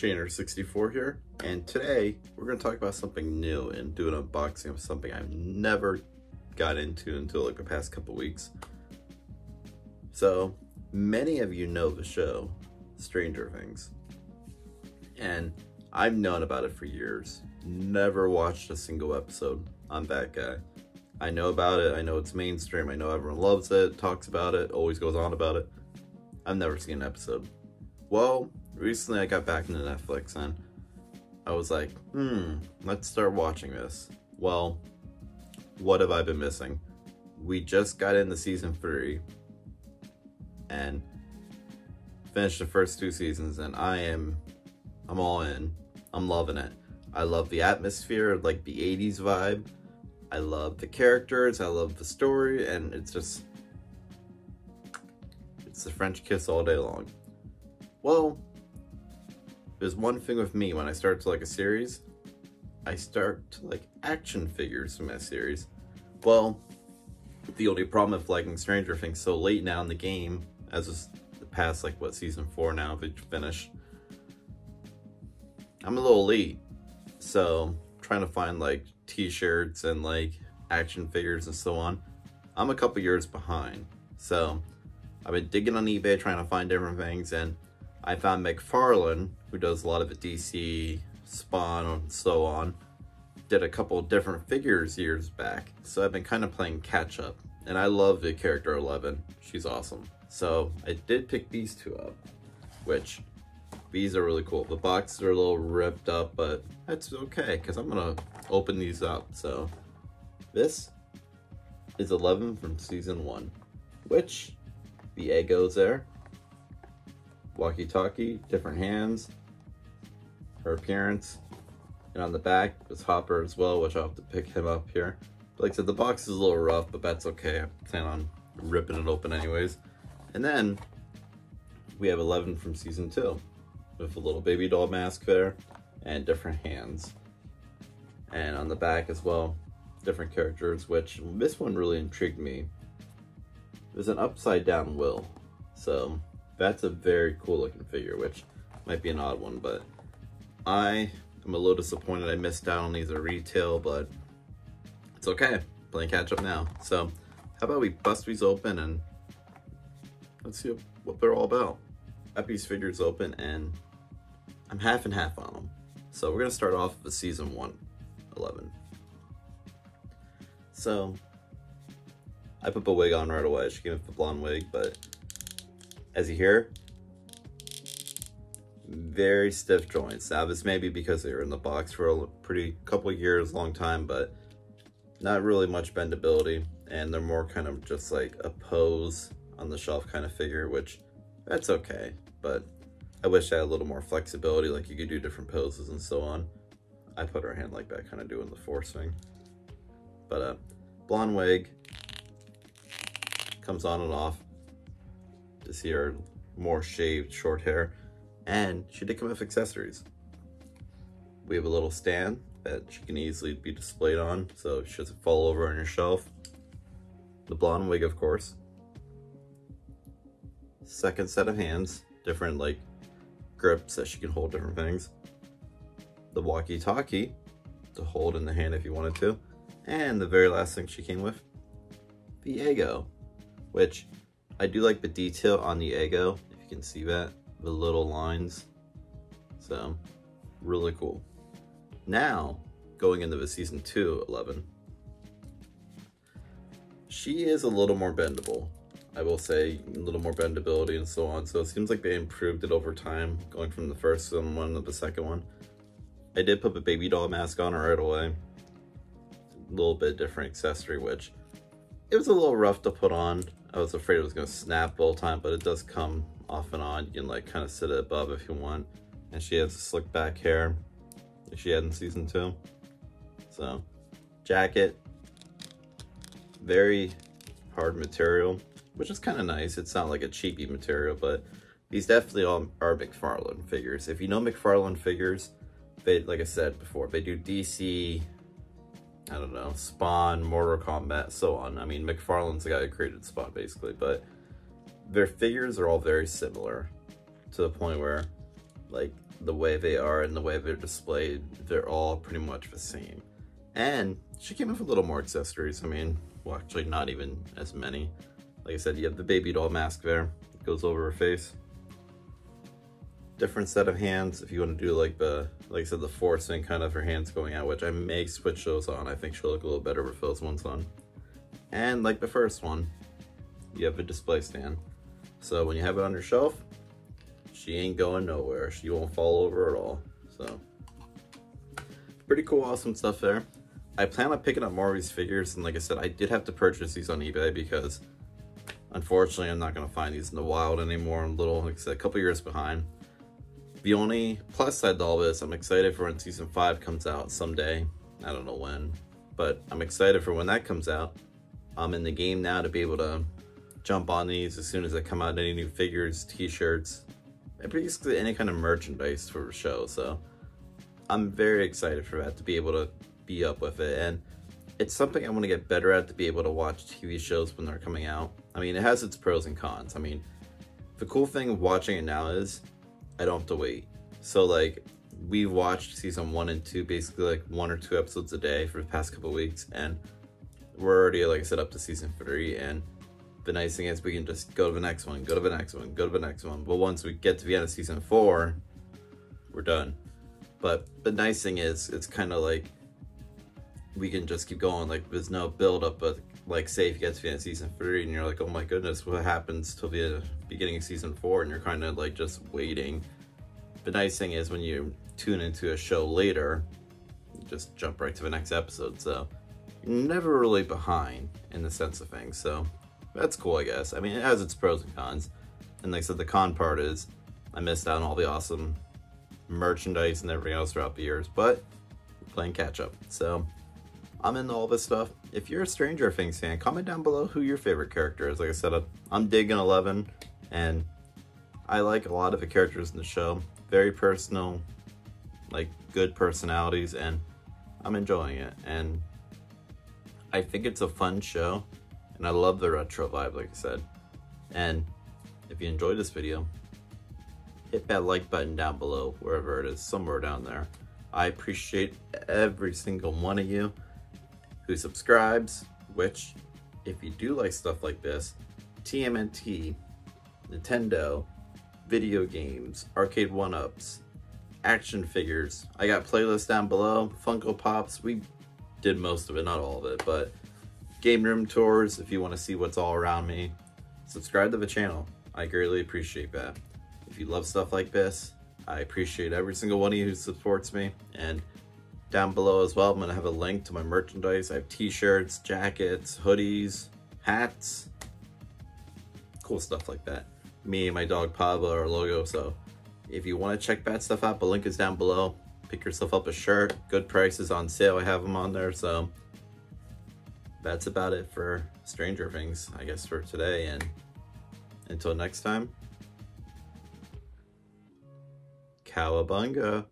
Stranger64 here, and today we're going to talk about something new and do an unboxing of something I've never got into until like the past couple weeks. So many of you know the show Strangerthings, and I've known about it for years. Never watched a single episode. I'm that guy. I know about it, I know it's mainstream, I know everyone loves it, talks about it, always goes on about it. I've never seen an episode. Well, recently I got back into Netflix and I was like, let's start watching this. Well, what have I been missing? We just got into season 3 and finished the first 2 seasons, and I'm all in. I'm loving it. I love the atmosphere, like the 80s vibe. I love the characters, I love the story, and it's the French kiss all day long. Well, there's one thing with me: when I start to like a series, I start to like action figures from that series. Well, the only problem with liking Stranger Things so late now in the game, as is the past like what, season 4 now, if it finished, I'm a little late. So trying to find like t-shirts and like action figures and so on, I'm a couple years behind. So I've been digging on eBay trying to find different things, and I found McFarlane, who does a lot of the DC, Spawn, and so on, did a couple of different figures years back. So I've been kind of playing catch up, and I love the character 11. She's awesome. So I did pick these 2 up, which these are really cool. The boxes are a little ripped up, but that's okay because I'm gonna open these up. So this is 11 from season 1, which the egg goes there. Walkie-talkie, different hands, her appearance, and on the back is Hopper as well, which I'll have to pick him up here. But like I said, the box is a little rough, but that's okay. I plan on ripping it open anyways. And then we have 11 from season 2 with a little baby doll mask there and different hands. And on the back as well, different characters, which this one really intrigued me. There's an upside down Will. So that's a very cool looking figure, which might be an odd one, but I am a little disappointed I missed out on these at retail, but it's okay. Playing catch up now. So how about we bust these open and let's see what they're all about. Got these figures open and I'm half and half on them. So we're gonna start off with season 1, 11. So I put the wig on right away. She gave me the blonde wig, but as you hear, very stiff joints. Now this may be because they were in the box for a couple years, long time, but not really much bendability, and they're more kind of just like a pose on the shelf kind of figure, which that's okay, but I wish I had a little more flexibility, like you could do different poses and so on. I put her hand like that, kind of doing the force thing. But blonde wig, comes on and off to see her more shaved short hair, and she did come with accessories. We have a little stand that she can easily be displayed on, so she doesn't fall over on your shelf. The blonde wig, of course. Second set of hands, different like grips that she can hold different things. The walkie-talkie to hold in the hand if you wanted to. And the very last thing she came with, the Eggo, which I do like the detail on the Eggo, if you can see that, the little lines. So really cool. Now going into the season 2, 11, she is a little more bendable. I will say a little more bendability and so on. So it seems like they improved it over time, going from the first one to the second one. I did put the baby doll mask on her right away. A little bit different accessory, which it was a little rough to put on. I was afraid it was going to snap the whole time, but it does come off and on. You can like kind of sit it above if you want. And she has slick back hair like she had in season 2. So jacket, very hard material, which is kind of nice. It's not like a cheapy material, but these definitely all are McFarlane figures. If you know McFarlane figures, they, like I said before, they do DC, I don't know, Spawn, Mortal Kombat, so on. I mean, McFarlane's the guy who created Spawn, basically, but their figures are all very similar to the point where like the way they are and the way they're displayed, they're all pretty much the same. And she came with a little more accessories. I mean, well, actually not even as many. Like I said, you have the baby doll mask there. It goes over her face. Different set of hands if you want to do like I said, the forcing kind of her hands going out, which I may switch those on. I think she'll look a little better with those ones on. And like the first one, you have a display stand. So when you have it on your shelf, she ain't going nowhere. She won't fall over at all. So pretty cool, awesome stuff there. I plan on picking up more of these figures, and like I said, I did have to purchase these on eBay because unfortunately I'm not going to find these in the wild anymore. I'm like I said, a couple years behind. The only plus side to all this, I'm excited for when season 5 comes out someday. I don't know when, but I'm excited for when that comes out. I'm in the game now to be able to jump on these as soon as they come out. Any new figures, t-shirts, and basically any kind of merchandise for the show. So I'm very excited for that, to be able to be up with it. And it's something I want to get better at, to be able to watch TV shows when they're coming out. I mean, it has its pros and cons. I mean, the cool thing of watching it now is I don't have to wait. So like, we've watched season 1 and 2 basically like 1 or 2 episodes a day for the past couple of weeks, and we're already, like I said, up to season 3. And the nice thing is we can just go to the next one, go to the next one, go to the next one. But once we get to the end of season 4, we're done. But the nice thing is, it's kind of like we can just keep going. Like, there's no build up, but like, say if you get to the end of season 3 and you're like, oh my goodness, what happens till the beginning of season 4, and you're kind of like just waiting. The nice thing is when you tune into a show later, you just jump right to the next episode. So you're never really behind in the sense of things. So that's cool, I guess. I mean, it has its pros and cons. And like I said, the con part is I missed out on all the awesome merchandise and everything else throughout the years, but we're playing catch up. So I'm into all this stuff. If you're a Stranger Things fan, comment down below who your favorite character is. Like I said, I'm digging 11, and I like a lot of the characters in the show. Very personal, like good personalities, and I'm enjoying it. And I think it's a fun show, and I love the retro vibe, like I said. And if you enjoyed this video, hit that like button down below, wherever it is, somewhere down there. I appreciate every single one of you who subscribes, which, if you do like stuff like this, TMNT, Nintendo, video games, arcade 1-ups, action figures, I got playlists down below, Funko Pops, we did most of it, not all of it, but game room tours, if you want to see what's all around me, subscribe to the channel. I greatly appreciate that. If you love stuff like this, I appreciate every single one of you who supports me. And down below as well, I'm going to have a link to my merchandise. I have t-shirts, jackets, hoodies, hats, cool stuff like that. Me and my dog Pablo, our logo. So if you want to check that stuff out, the link is down below. Pick yourself up a shirt. Good prices on sale. I have them on there. So that's about it for Stranger Things, I guess, for today. And until next time, cowabunga.